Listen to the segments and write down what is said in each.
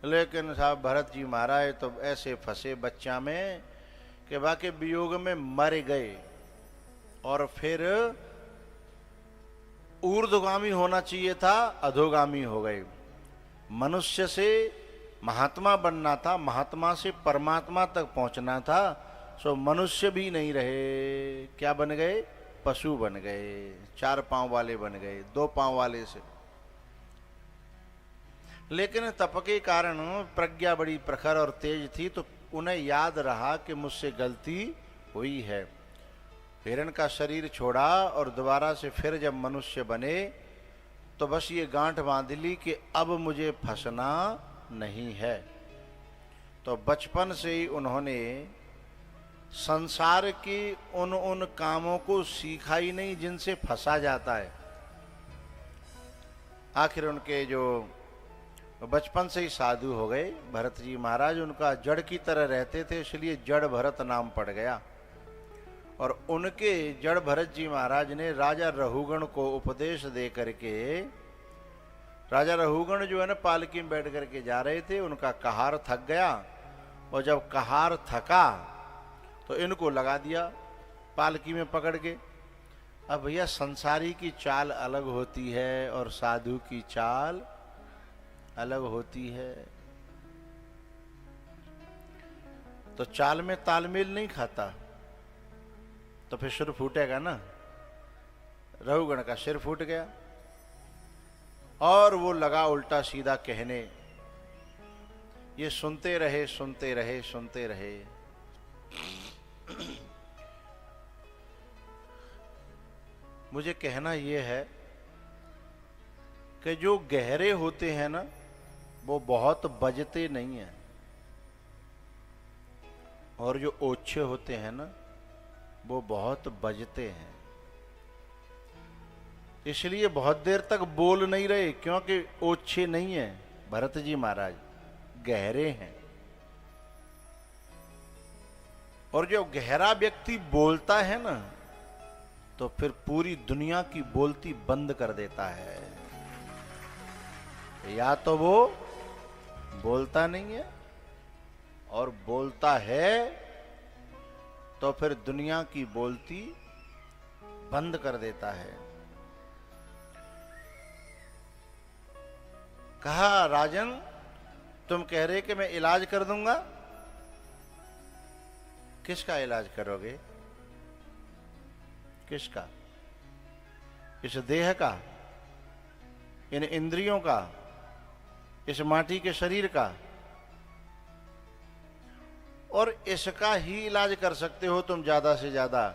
लेकिन साहब भरत जी महाराज तो ऐसे फंसे बच्चा में कि बाकी वियोग में मर गए। और फिर ऊर्ध्वगामी होना चाहिए था, अधोगामी हो गए। मनुष्य से महात्मा बनना था, महात्मा से परमात्मा तक पहुंचना था, सो मनुष्य भी नहीं रहे। क्या बन गए? पशु बन गए, 4 पांव वाले बन गए, 2 पांव वाले से। लेकिन तप के कारण प्रज्ञा बड़ी प्रखर और तेज थी, तो उन्हें याद रहा कि मुझसे गलती हुई है। हिरण का शरीर छोड़ा और दोबारा से फिर जब मनुष्य बने तो बस ये गांठ बांध ली कि अब मुझे फंसना नहीं है। तो बचपन से ही उन्होंने संसार की उन कामों को सीखा ही नहीं जिनसे फंसा जाता है। आखिर उनके जो बचपन से ही साधु हो गए भरत जी महाराज, उनका जड़ की तरह रहते थे, इसलिए जड़ भरत नाम पड़ गया। और उनके जड़ भरत जी महाराज ने राजा रहुगण को उपदेश दे करके, राजा रहुगण जो है ना पालकी में बैठ करके जा रहे थे, उनका कहार थक गया, और जब कहार थका तो इनको लगा दिया पालकी में पकड़ के। अब भैया संसारी की चाल अलग होती है और साधु की चाल अलग होती है, तो चाल में तालमेल नहीं खाता तो फिर सिर फूटेगा ना। रहुगण का सिर फूट गया और वो लगा उल्टा सीधा कहने। ये सुनते रहे सुनते रहे सुनते रहे। मुझे कहना यह है कि जो गहरे होते हैं ना वो बहुत बजते नहीं हैं, और जो ओछे होते हैं ना वो बहुत बजते हैं। इसलिए बहुत देर तक बोल नहीं रहे, क्योंकि ओछे नहीं है भरत जी महाराज, गहरे हैं। और जो गहरा व्यक्ति बोलता है ना तो फिर पूरी दुनिया की बोलती बंद कर देता है। या तो वो बोलता नहीं है, और बोलता है तो फिर दुनिया की बोलती बंद कर देता है। कहा, राजन तुम कह रहे कि मैं इलाज कर दूंगा। किसका इलाज करोगे? किसका? इस देह का, इन इंद्रियों का, इस माटी के शरीर का? और इसका ही इलाज कर सकते हो तुम ज्यादा से ज्यादा,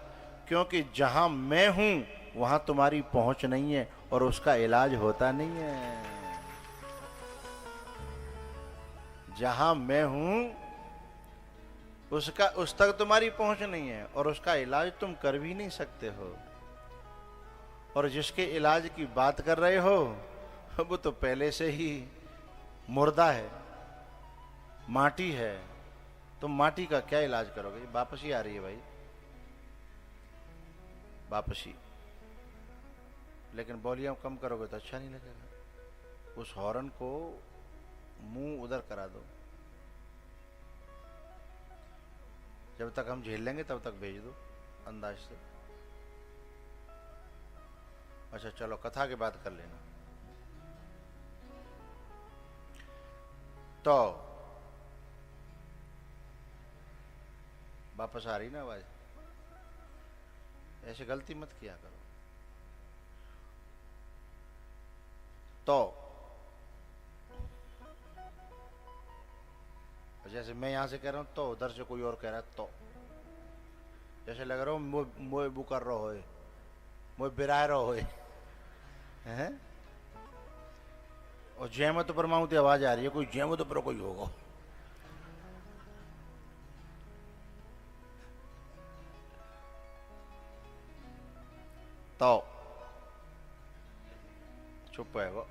क्योंकि जहां मैं हूं वहां तुम्हारी पहुंच नहीं है और उसका इलाज होता नहीं है। जहां मैं हूं उस तक तुम्हारी पहुंच नहीं है और उसका इलाज तुम कर भी नहीं सकते हो। और जिसके इलाज की बात कर रहे हो वो तो पहले से ही मुर्दा है, माटी है। तुम माटी का क्या इलाज करोगे? वापसी आ रही है भाई, वापसी। लेकिन वॉल्यूम कम करोगे तो अच्छा नहीं लगेगा। उस हॉर्न को मुंह उधर करा दो। जब तक हम झेल लेंगे तब तक भेज दो अंदाज से। अच्छा चलो, कथा के बाद कर लेना। तो वापस आ रही ना आवाज? ऐसे गलती मत किया करो। तो जैसे मैं यहां से कह रहा हूं तो उधर से कोई और कह रहा है, तो जैसे लग रहा हो मोए बु कर रहा हो, मोए बिराए रहा हो हैं। और जयमत पर माऊती आवाज आ रही है, कोई जयमत पर कोई होगा। तो चुप है वो।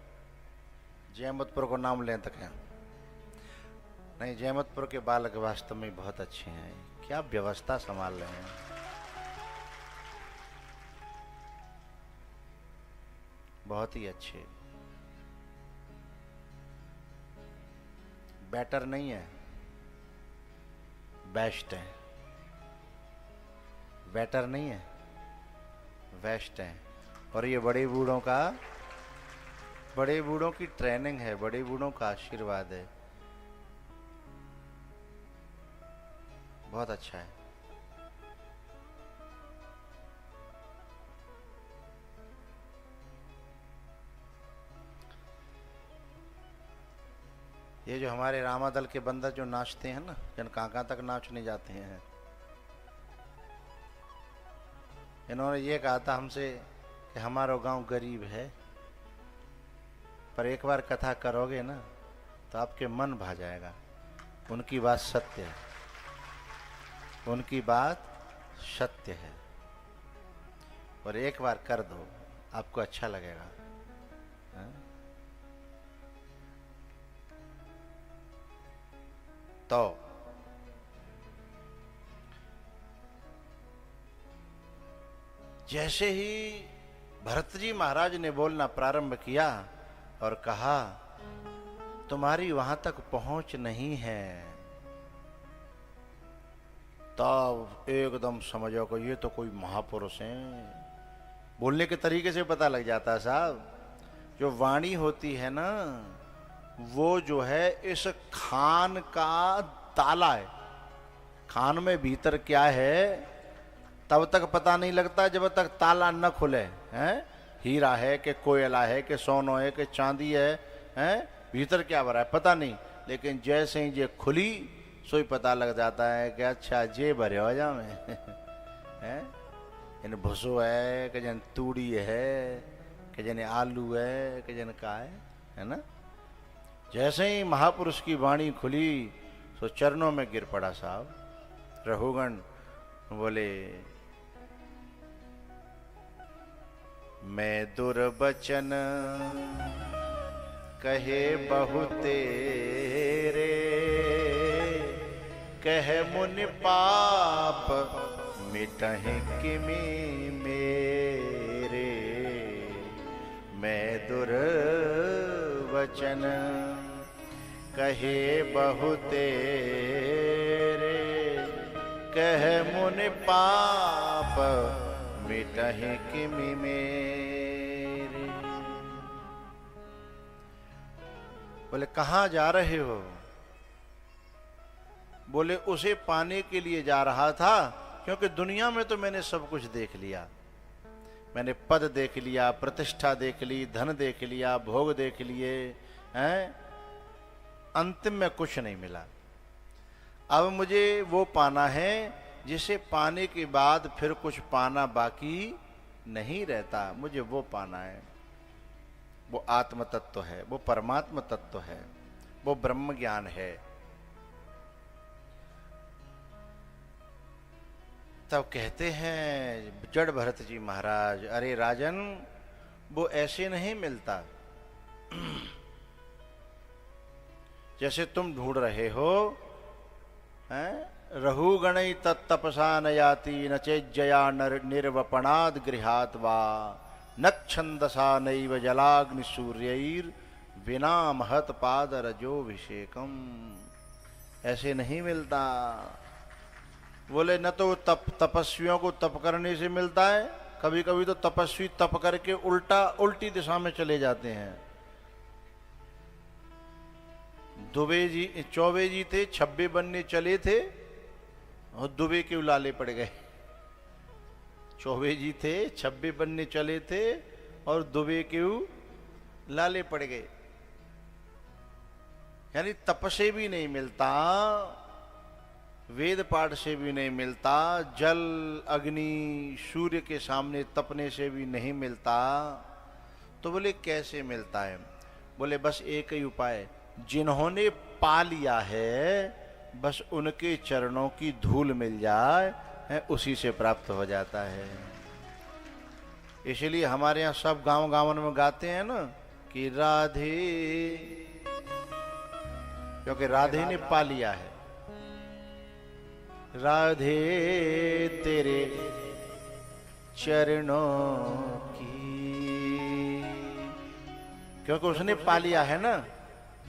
जयमतपुर को नाम लें तो क्या नहीं, जयमतपुर के बालक वास्तव में बहुत अच्छे हैं, क्या व्यवस्था संभाल रहे हैं। बहुत ही अच्छे। बेटर नहीं है, बेस्ट है। बेटर नहीं है, बेस्ट है। और ये बड़े बूढ़ों की ट्रेनिंग है, बड़े बूढ़ों का आशीर्वाद है। बहुत अच्छा है। ये जो हमारे रामादल के बंदा जो नाचते हैं ना, जन कहाँ तक नाचने जाते हैं, इन्होंने ये कहा था हमसे कि हमारा गांव गरीब है, पर एक बार कथा करोगे ना तो आपके मन भा जाएगा। उनकी बात सत्य है, उनकी बात सत्य है। और एक बार कर दो, आपको अच्छा लगेगा। हाँ? तो जैसे ही भरत जी महाराज ने बोलना प्रारंभ किया और कहा, तुम्हारी वहां तक पहुंच नहीं है, तब एकदम समझो कि ये तो कोई महापुरुष हैं। बोलने के तरीके से पता लग जाता है साहब। जो वाणी होती है ना, वो जो है इस खान का ताला है। खान में भीतर क्या है तब तक पता नहीं लगता जब तक ताला न खुले। हैं, हीरा है कि कोयला है कि सोनो है कि चांदी है, हैं, भीतर क्या भरा है पता नहीं। लेकिन जैसे ही ये खुली सो ही पता लग जाता है कि अच्छा जे भरे हो जा में हैं, इन भुसो है कि जन तूड़ी है कि जन आलू है कि जन का है ना। जैसे ही महापुरुष की वाणी खुली तो चरणों में गिर पड़ा साहब। रघुगण बोले, मैं दुर्बचन कहे बहु तेरे, कह मुनि पाप मिटहि किमि मेरे। मैं दुर्वचन कहे बहु तेरे, कह मुनि पाप मिटहि किमि मेरे। बोले कहाँ जा रहे हो? बोले उसे पाने के लिए जा रहा था, क्योंकि दुनिया में तो मैंने सब कुछ देख लिया। मैंने पद देख लिया, प्रतिष्ठा देख ली, धन देख लिया, भोग देख लिए हैं, अंतिम में कुछ नहीं मिला। अब मुझे वो पाना है जिसे पाने के बाद फिर कुछ पाना बाकी नहीं रहता। मुझे वो पाना है। वो आत्म तत्व है, वो परमात्म तत्व है, वो ब्रह्म ज्ञान है। तब कहते हैं जड़ भरत जी महाराज, अरे राजन वो ऐसे नहीं मिलता जैसे तुम ढूंढ रहे हो। रहुगणै तत्तपसा न याति, न चेज्जया निर्वपणाद गृहात् वा, न छंदसा नैव जलाग्नि सूर्यैर विना महत पाद रजोभिषेकम। ऐसे नहीं मिलता। बोले न तो तपस्वियों को तप करने से मिलता है, कभी कभी तो तपस्वी तप करके उल्टी दिशा में चले जाते हैं। चौबे जी थे, 26 बनने चले थे और दुबे के उलाले पड़ गए। चौबे जी थे, 26 बनने चले थे और दुबे के लाले पड़ गए। यानी तप से भी नहीं मिलता, वेद पाठ से भी नहीं मिलता, जल अग्नि सूर्य के सामने तपने से भी नहीं मिलता। तो बोले कैसे मिलता है? बोले बस एक ही उपाय, जिन्होंने पा लिया है बस उनके चरणों की धूल मिल जाए है, उसी से प्राप्त हो जाता है। इसलिए हमारे यहाँ सब गांव गांवन में गाते हैं ना कि राधे, क्योंकि राधे ने पा लिया है। राधे तेरे चरणों की, क्योंकि उसने पा लिया है ना।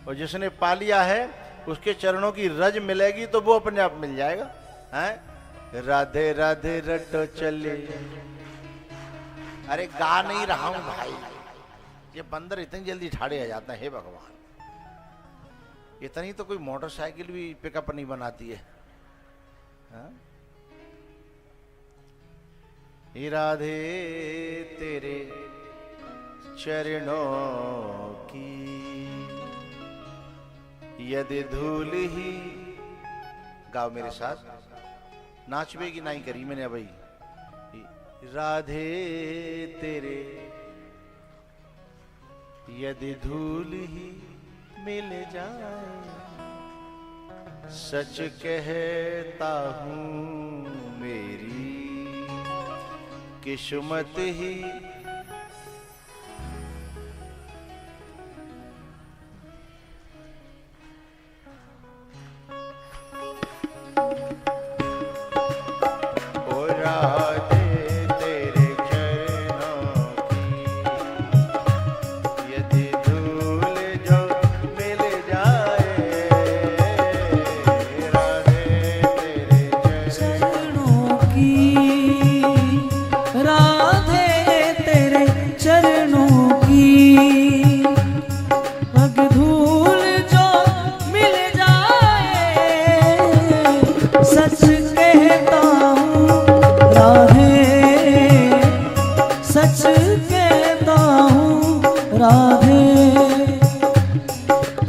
और जिसने पा लिया है उसके चरणों की रज मिलेगी तो वो अपने आप मिल जाएगा। हैं राधे राधे रटो चले। अरे गा नहीं रहा हूं भाई, ये बंदर इतनी जल्दी ठाड़े आ जाते हैं। हे भगवान, इतनी तो कोई मोटरसाइकिल भी पिकअप नहीं बनाती है। हे राधे तेरे चरणों की यदि धूल ही, गाओ मेरे साथ, नाचवे की नहीं करी मैंने भाई। राधे तेरे यदि धूल ही मिल जाए, सच कहता हूं मेरी किस्मत ही।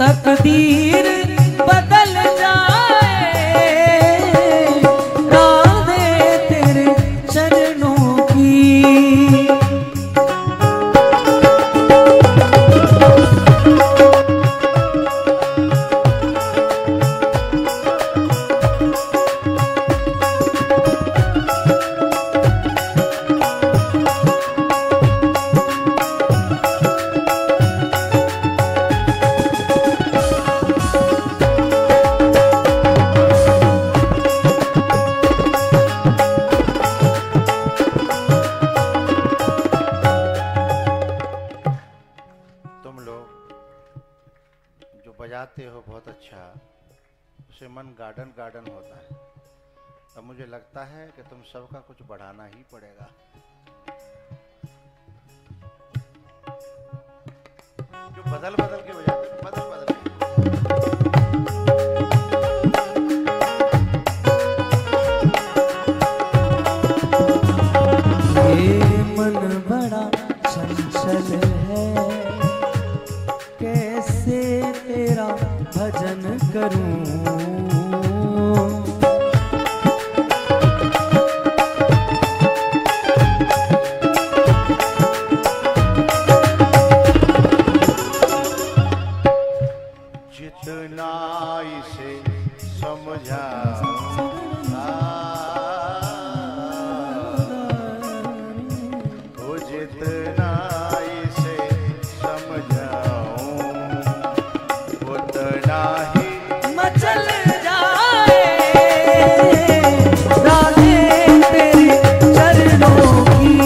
तकदीर बदल जाए, राधे तेरे चरणों की। बजाते हो बहुत अच्छा, उसे मन गार्डन गार्डन होता है। अब मुझे लगता है कि तुम सबका कुछ बढ़ाना ही पड़ेगा। जो बदल बदल के बजाते हो, बदल बदल के। ये मन बड़ा चंचल है, कैसे तेरा भजन करूं। जितना इसे समझाऊं, ओ जितना इसे समझाऊं, उतना ही मचल जाए, राधे तेरे चरणों की।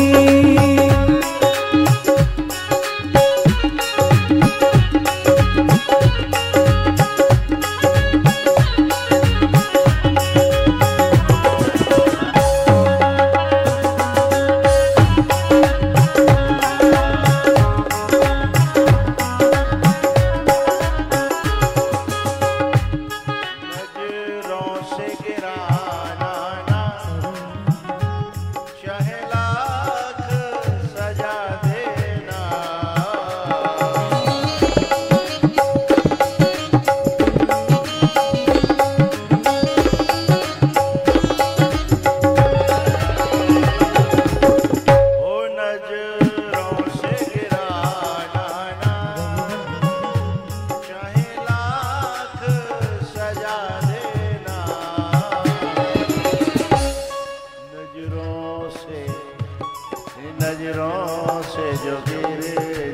नजरों से जो गिर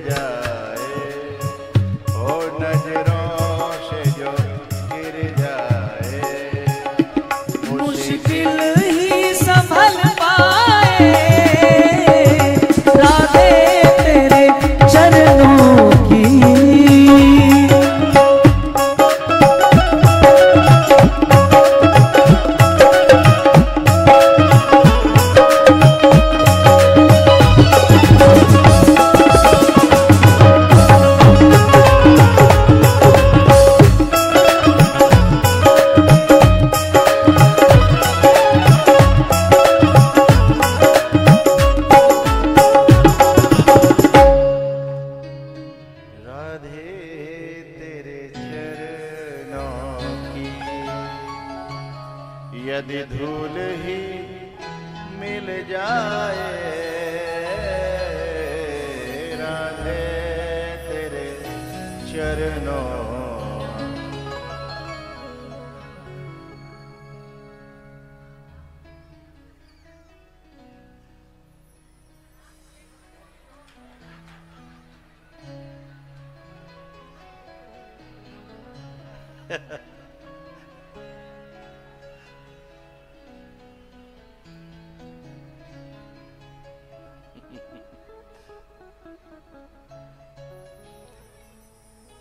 जाए, ओ नजरों से जो गिर जाए, मुश्किल ही संभल पाए, राधे तेरे चरणों की। यदि धूल ही मिल जाए राधे तेरे चरणों।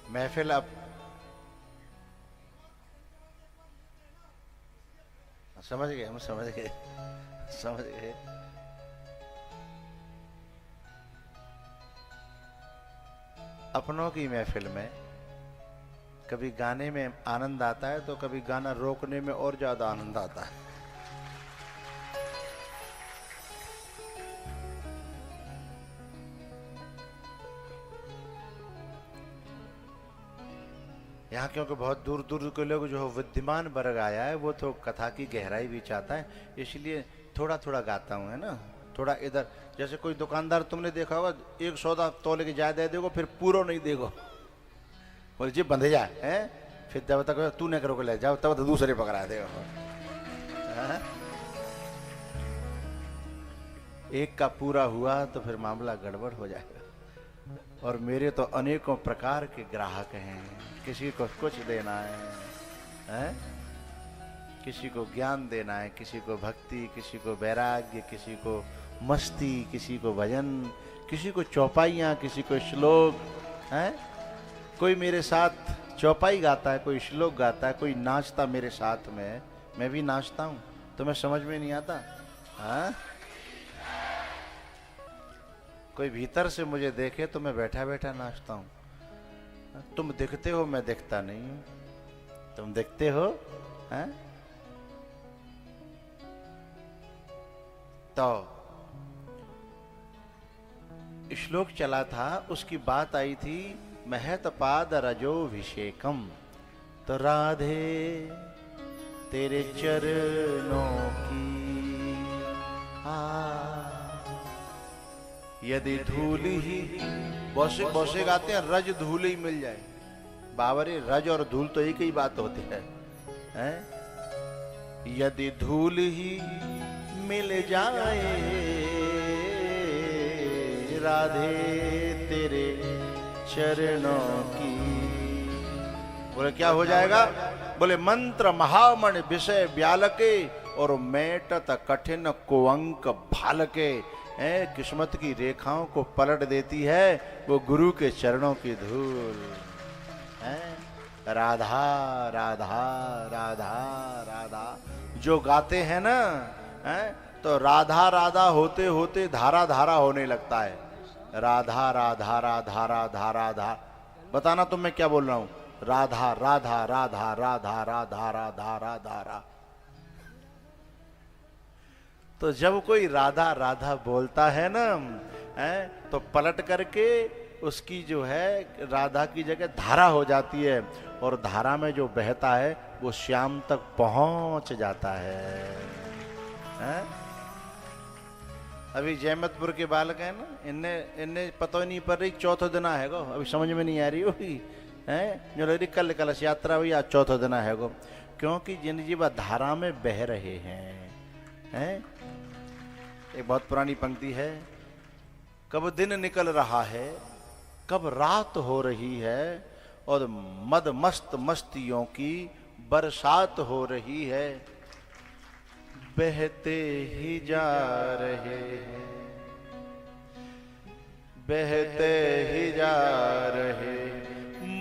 महफिल अब समझ गए, हम समझ गए, समझ गए। अपनों की महफिल में कभी गाने में आनंद आता है तो कभी गाना रोकने में और ज्यादा आनंद आता है। यहाँ क्योंकि बहुत दूर दूर के लोग जो विद्यमान वर्ग आया है वो तो कथा की गहराई भी चाहता है, इसलिए थोड़ा थोड़ा गाता हूँ, है ना। थोड़ा इधर, जैसे कोई दुकानदार तुमने देखा होगा, एक सौदा तोले के ज्यादा देगो फिर पूरा नहीं देगो, बोले जी बंधे जाए हैं, फिर जब तक तू नहीं करोगे ले जाओ तब तो दूसरे पकड़ा देगा। एक का पूरा हुआ तो फिर मामला गड़बड़ हो जाएगा। और मेरे तो अनेकों प्रकार के ग्राहक हैं, किसी को कुछ देना है? किसी को ज्ञान देना है, किसी को भक्ति, किसी को वैराग्य, किसी को मस्ती, किसी को भजन, किसी को चौपाइयाँ, किसी को श्लोक है। कोई मेरे साथ चौपाई गाता है, कोई श्लोक गाता है, कोई नाचता मेरे साथ में, मैं भी नाचता हूँ, तुम्हें समझ में नहीं आता? हाँ, कोई भीतर से मुझे देखे तो मैं बैठा बैठा नाचता हूँ। तुम दिखते हो, मैं दिखता नहीं हूँ, तुम दिखते हो। हैं? तो श्लोक चला था, उसकी बात आई थी महत पाद रजोभिषेकम। तो राधे तेरे चरणों की यदि धूल ही, बौसे बौसे गाते हैं, रज धूल ही मिल जाए। बाबरे, रज और धूल तो एक ही बात होती है, हैं? यदि धूल ही मिल जाए राधे तेरे चरणों की, बोले क्या हो जाएगा? बोले मंत्र महामणि विषय ब्यालके और मेटत कठिन कुअंक भालके। किस्मत की रेखाओं को पलट देती है वो गुरु के चरणों की धूल है। राधा राधा राधा राधा जो गाते हैं ना, तो राधा राधा होते होते धारा धारा होने लगता है। राधा राधा राधा राधा राधा, बताना तुम मैं क्या बोल रहा हूं? राधा राधा राधा राधा राधा राधा राधा। तो जब कोई राधा राधा बोलता है ना, तो पलट करके उसकी जो है राधा की जगह धारा हो जाती है, और धारा में जो बहता है वो श्याम तक पहुंच जाता है। अभी जयमतपुर के बालक है ना, इन्हें पता ही नहीं पड़ रही चौथा दिन है गो, अभी समझ में नहीं आ रही होगी, हैं? जो लग रही कल कलश यात्रा हुई, आज चौथा दिन है गो, क्योंकि जिन जीव धारा में बह रहे हैं। एक बहुत पुरानी पंक्ति है, कब दिन निकल रहा है, कब रात हो रही है, और मद मस्त मस्तियों की बरसात हो रही है, बहते ही जा रहे हैं, बहते ही जा रहे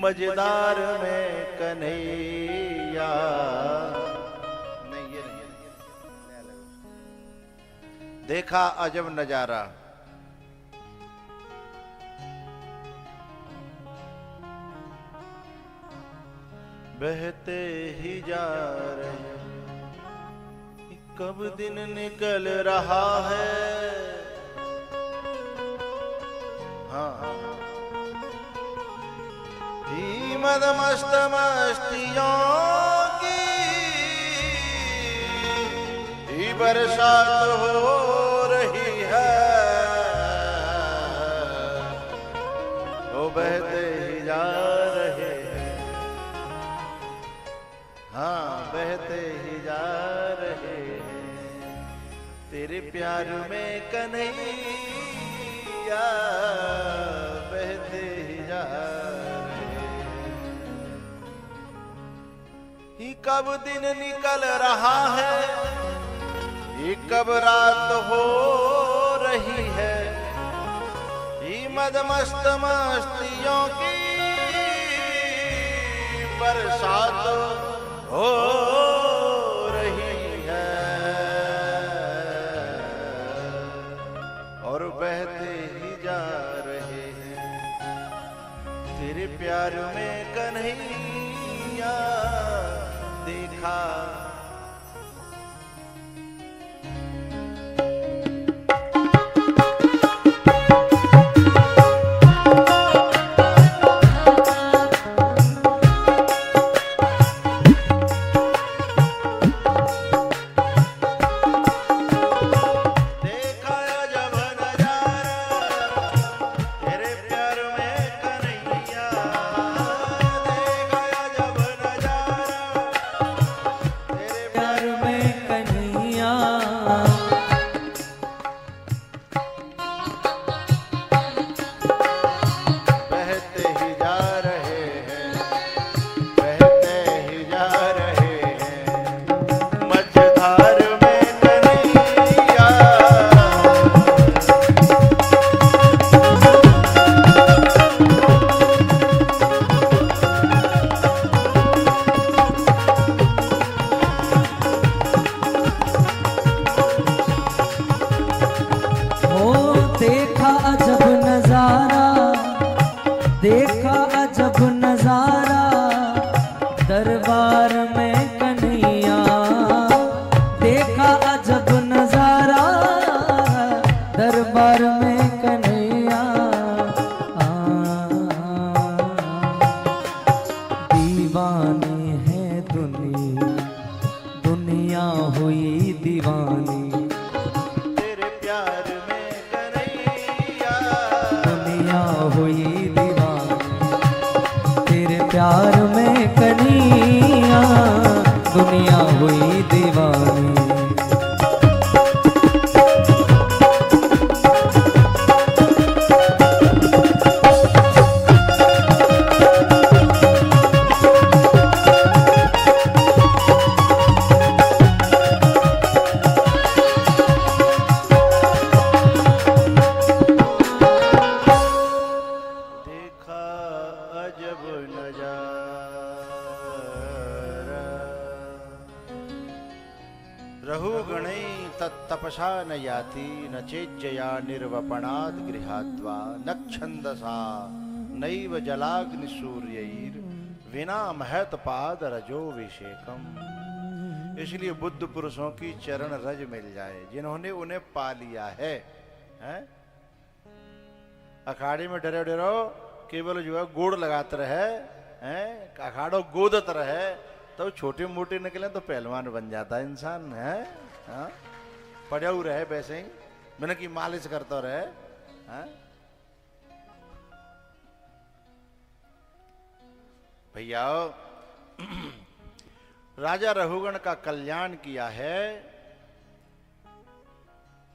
मजेदार में कन्हैया। देखा अजब नजारा, बहते ही जा रहे, कब दिन निकल रहा है। हाँ, मद मस्त मस्तियों की बरसात हो रही है, वो बहते ही जा रहे हैं, हाँ बहते ही जा रहे हैं, तेरे प्यार में कन्हैया बहते ही जा रहे हैं। ही कब दिन निकल रहा है, ये कब रात हो रही है, ये मदमस्त मस्तियों की बरसात हो रही है, और बहते ही जा रहे हैं, तेरे प्यार में कन्हैया देखा। देखा अजब नजारा दरबार में कन्हैया, देखा अजब नजारा दरबार में कन्हैया। दीवानी है दुनिया, दुनिया हुई दीवानी, तेरे प्यार में कन्हैया दुनिया हुई प्यार में कन्हैया, दुनिया हुई दीवानी। रहुगणै तत्तपसा न याति न चेज्जया निर्वपणाद गृहाद्वा न छंदसा नैव जलाग्निसूर्यैर विना महत पाद रजो विषेकम। इसलिए बुद्ध पुरुषों की चरण रज मिल जाए जिन्होंने उन्हें पा लिया है, हैं? अखाड़े में डरे डरो केवल जो है गोड़ लगाते रहे, हैं? अखाड़ो गोदत रहे तो छोटे मोटे निकले तो पहलवान बन जाता है इंसान, है हाँ? पड़ाऊ रहे वैसे ही मैंने की मालिश करता रहे, हाँ? भैया राजा रहुगण का कल्याण किया है,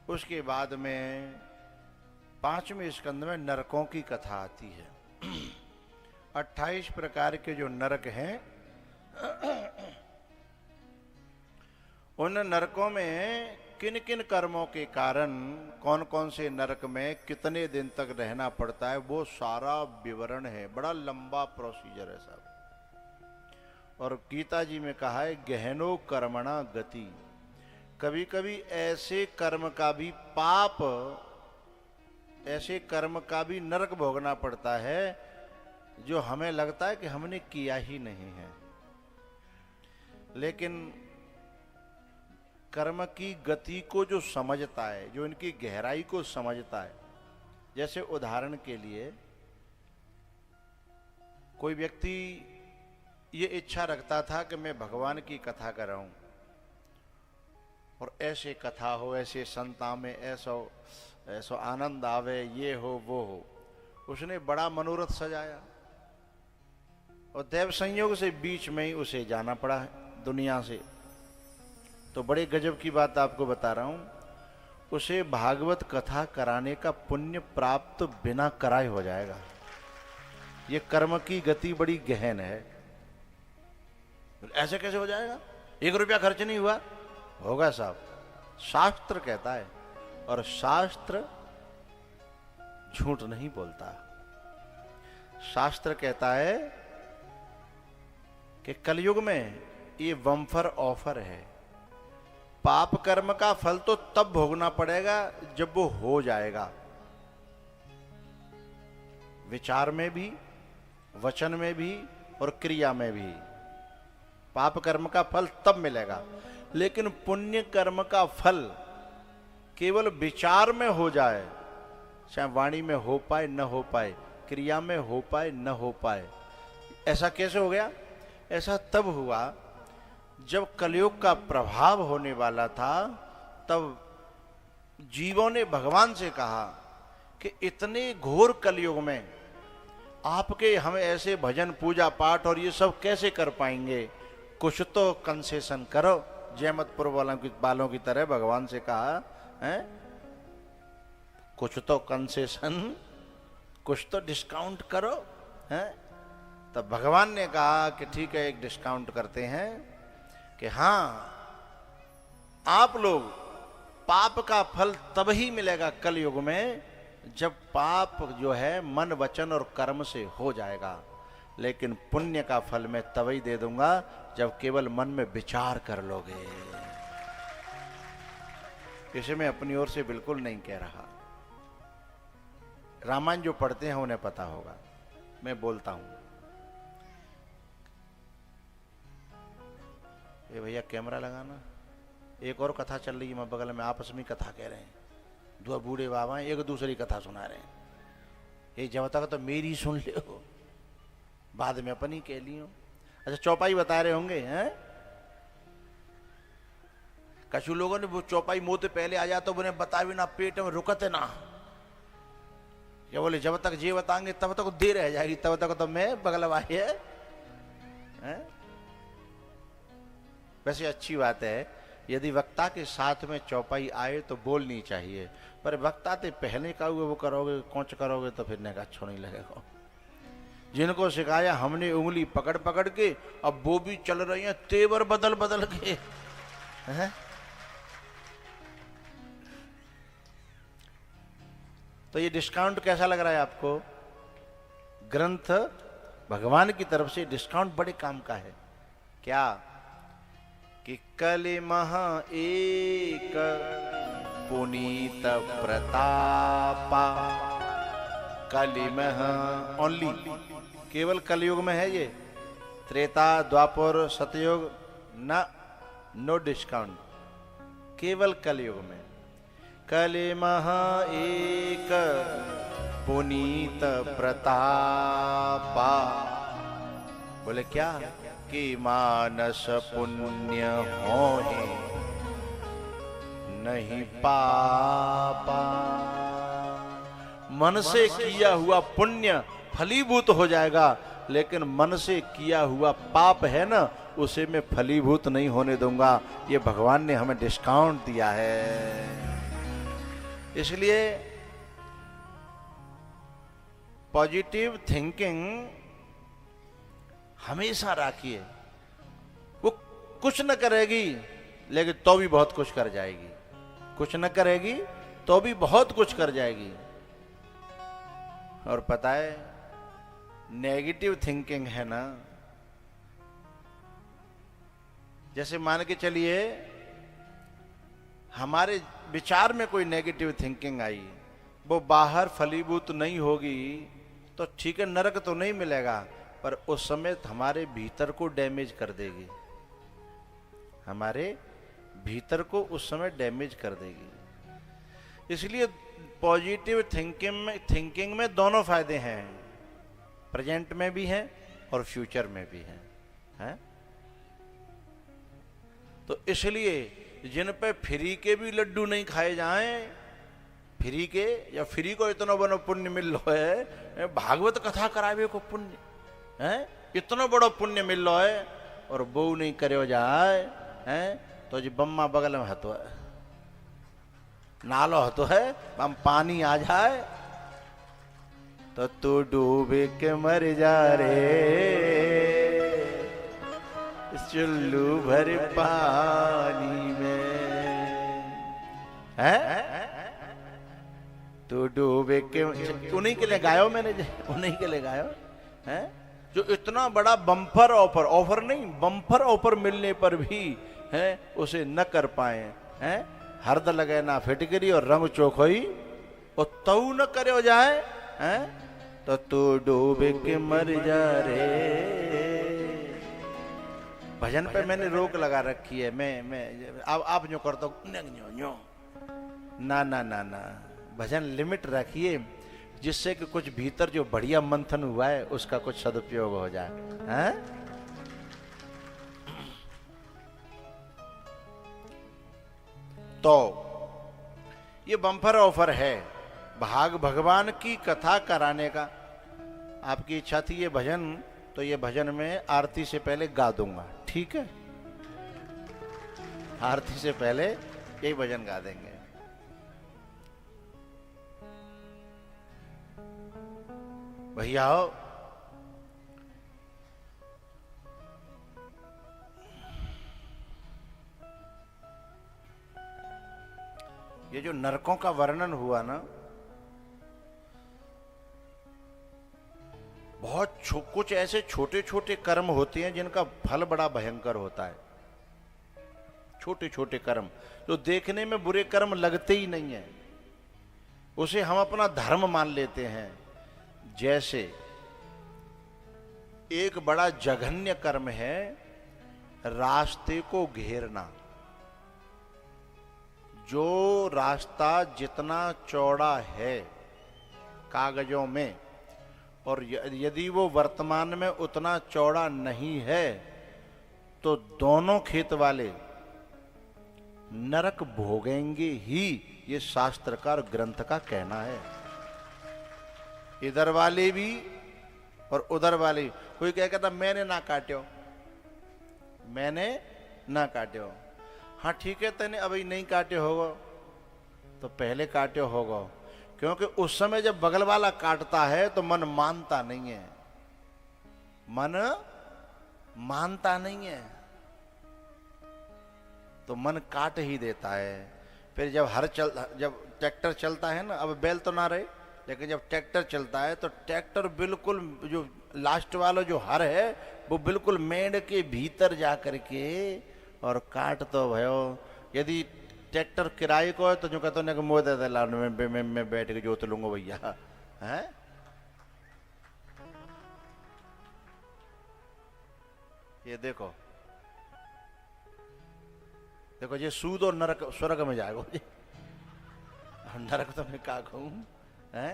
उसके बाद में 5वें स्कंद में नरकों की कथा आती है। 28 प्रकार के जो नरक हैं, उन नरकों में किन किन कर्मों के कारण कौन कौन से नरक में कितने दिन तक रहना पड़ता है, वो सारा विवरण है। बड़ा लंबा प्रोसीजर है साहब। और गीता जी में कहा है गहनो कर्मणा गति। कभी कभी ऐसे कर्म का भी पाप, ऐसे कर्म का भी नरक भोगना पड़ता है जो हमें लगता है कि हमने किया ही नहीं है, लेकिन कर्म की गति को जो समझता है, जो इनकी गहराई को समझता है, जैसे उदाहरण के लिए कोई व्यक्ति ये इच्छा रखता था कि मैं भगवान की कथा कर रहा हूं और ऐसे कथा हो, ऐसे संता में ऐसो ऐसो आनंद आवे, ये हो वो हो। उसने बड़ा मनोरथ सजाया और देव संयोग से बीच में ही उसे जाना पड़ा है दुनिया से। तो बड़े गजब की बात आपको बता रहा हूं, उसे भागवत कथा कराने का पुण्य प्राप्त बिना कराए हो जाएगा। ये कर्म की गति बड़ी गहन है। ऐसे कैसे हो जाएगा? 1 रुपया खर्च नहीं हुआ? होगा साहब, शास्त्र कहता है, और शास्त्र झूठ नहीं बोलता। शास्त्र कहता है कि कलयुग में ये बम्फर ऑफर है। पाप कर्म का फल तो तब भोगना पड़ेगा जब वो हो जाएगा, विचार में भी, वचन में भी और क्रिया में भी। पाप कर्म का फल तब मिलेगा, लेकिन पुण्य कर्म का फल केवल विचार में हो जाए, चाहे वाणी में हो पाए न हो पाए, क्रिया में हो पाए न हो पाए। ऐसा कैसे हो गया? ऐसा तब हुआ जब कलयुग का प्रभाव होने वाला था। तब जीवों ने भगवान से कहा कि इतने घोर कलयुग में आपके हम ऐसे भजन पूजा पाठ और ये सब कैसे कर पाएंगे? कुछ तो कंसेशन करो। जयमतपुर वालों की तरह भगवान से कहा है, कुछ तो कंसेशन, कुछ तो डिस्काउंट करो है। तब भगवान ने कहा कि ठीक है, एक डिस्काउंट करते हैं कि हाँ, आप लोग पाप का फल तब ही मिलेगा कलयुग में जब पाप जो है मन वचन और कर्म से हो जाएगा, लेकिन पुण्य का फल मैं तभी दे दूंगा जब केवल मन में विचार कर लोगे। इसे मैं अपनी ओर से बिल्कुल नहीं कह रहा। रामायण जो पढ़ते हैं उन्हें पता होगा, मैं बोलता हूं। ये भैया कैमरा लगाना। एक और कथा चल रही है, मैं बगल में आपस में कथा कह रहे हैं। 2 बूढ़े बाबा एक दूसरी कथा सुना रहे हैं। ये जब तक तो मेरी सुन ले हो, बाद में अपनी कह ली हो। अच्छा, चौपाई बता रहे होंगे हैं? कछु लोगों ने वो चौपाई मोते पहले आ जाता, उन्हें बता भी ना, पेट में रुकते ना। क्या बोले, जब तक जे बताएंगे तब तक देर रह जाएगी, तब तक तो मैं बगलवाई है। वैसे अच्छी बात है, यदि वक्ता के साथ में चौपाई आए तो बोलनी चाहिए, पर वक्ता ते पहले का हुए वो करोगे, कौच करोगे तो फिर नहीं अच्छा नहीं लगेगा। जिनको सिखाया हमने उंगली पकड़ पकड़ के, अब वो भी चल रही हैं तेवर बदल बदल के हैं? तो ये डिस्काउंट कैसा लग रहा है आपको? ग्रंथ भगवान की तरफ से डिस्काउंट बड़े काम का है। क्या कि कलि महा एक पुनीत प्रतापा, कलि महा ओनली, केवल कलयुग में है ये। त्रेता द्वापर सतयुग ना, नो डिस्काउंट, केवल कलयुग में। कलि महा एक पुनीत प्रतापा, बोले क्या कि मानस पुण्य होहि नहीं पापा। मन से किया हुआ पुण्य फलीभूत हो जाएगा, लेकिन मन से किया हुआ पाप है ना, उसे मैं फलीभूत नहीं होने दूंगा। ये भगवान ने हमें डिस्काउंट दिया है। इसलिए पॉजिटिव थिंकिंग हमेशा रखिए। वो कुछ न करेगी लेकिन तो भी बहुत कुछ कर जाएगी, कुछ न करेगी तो भी बहुत कुछ कर जाएगी। और पता है, नेगेटिव थिंकिंग है ना, जैसे मान के चलिए हमारे विचार में कोई नेगेटिव थिंकिंग आई, वो बाहर फलीभूत नहीं होगी तो ठीक है, नरक तो नहीं मिलेगा, पर उस समय हमारे भीतर को डैमेज कर देगी, हमारे भीतर को उस समय डैमेज कर देगी। इसलिए पॉजिटिव थिंकिंग में दोनों फायदे हैं, प्रेजेंट में भी हैं और फ्यूचर में भी हैं, है? तो इसलिए जिन पे फ्री के भी लड्डू नहीं खाए जाएं, फ्री के या फ्री को इतना बड़ा पुण्य मिल रहा है, भागवत कथा करावे को पुण्य है, इतना बड़ा पुण्य मिल रहा है और वो नहीं करे जाए हैं, तो जी बम्मा बगल में हतो है, नालो हतो है, हम पानी आ जाए तो तू डूबे के मर जा रे, चुल्लू भर पानी में है, तू डूबे के, उन्हीं के लिए गायो मैंने, उन्हीं के लिए गायो है, जो इतना बड़ा बम्पर ऑफर, ऑफर नहीं बम्पर ऑफर मिलने पर भी है उसे न कर पाए हैं, हरद लगे ना फिटकरी और रंग चोखोई और तऊ न करे जाए हैं, तो तू डूबे के मर जा रे। भजन पे मैंने रोक लगा रखी है, मैं अब आप जो करता हूँ ना ना ना ना, भजन लिमिट रखिए जिससे कि कुछ भीतर जो बढ़िया मंथन हुआ है उसका कुछ सदुपयोग हो जाए हैं? तो ये बम्पर ऑफर है भाग भगवान की कथा कराने का। आपकी इच्छा थी ये भजन, तो ये भजन में आरती से पहले गा दूंगा, ठीक है? आरती से पहले यही भजन गा देंगे। भैया हो, ये जो नरकों का वर्णन हुआ ना, बहुत कुछ ऐसे छोटे छोटे कर्म होते हैं जिनका फल बड़ा भयंकर होता है। छोटे छोटे कर्म जो देखने में बुरे कर्म लगते ही नहीं है, उसे हम अपना धर्म मान लेते हैं। जैसे एक बड़ा जघन्य कर्म है रास्ते को घेरना। जो रास्ता जितना चौड़ा है कागजों में, और यदि वो वर्तमान में उतना चौड़ा नहीं है, तो दोनों खेत वाले नरक भोगेंगे ही, ये शास्त्रकार ग्रंथ का कहना है। इधर वाले भी और उधर वाले। कोई क्या कहता मैंने ना काट्यो, मैंने ना काट्यो। हाँ ठीक है, तेने अभी नहीं काटे होगा तो पहले काटे होगा, क्योंकि उस समय जब बगल वाला काटता है तो मन मानता नहीं है, मन मानता नहीं है, तो मन काट ही देता है। फिर जब जब ट्रैक्टर चलता है ना, अब बैल तो ना रहे, लेकिन जब ट्रैक्टर चलता है तो ट्रैक्टर बिल्कुल जो लास्ट वाला जो हर है वो बिल्कुल मेड़ के भीतर जा करके और काट तो भयो। यदि ट्रैक्टर किराए को है तो जो कहते हैं कि मोह दे लाल में बैठ के जोत लूंगा भैया, हैं? ये देखो देखो, ये सूद और नरक स्वर्ग में जाएगा, नरक तो मैं क्या कहूं है।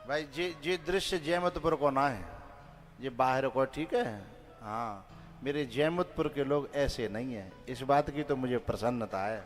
भाई जे दृश्य जयमतपुर को ना है, ये बाहर को, ठीक है? हाँ, मेरे जयमतपुर के लोग ऐसे नहीं है, इस बात की तो मुझे प्रसन्नता है।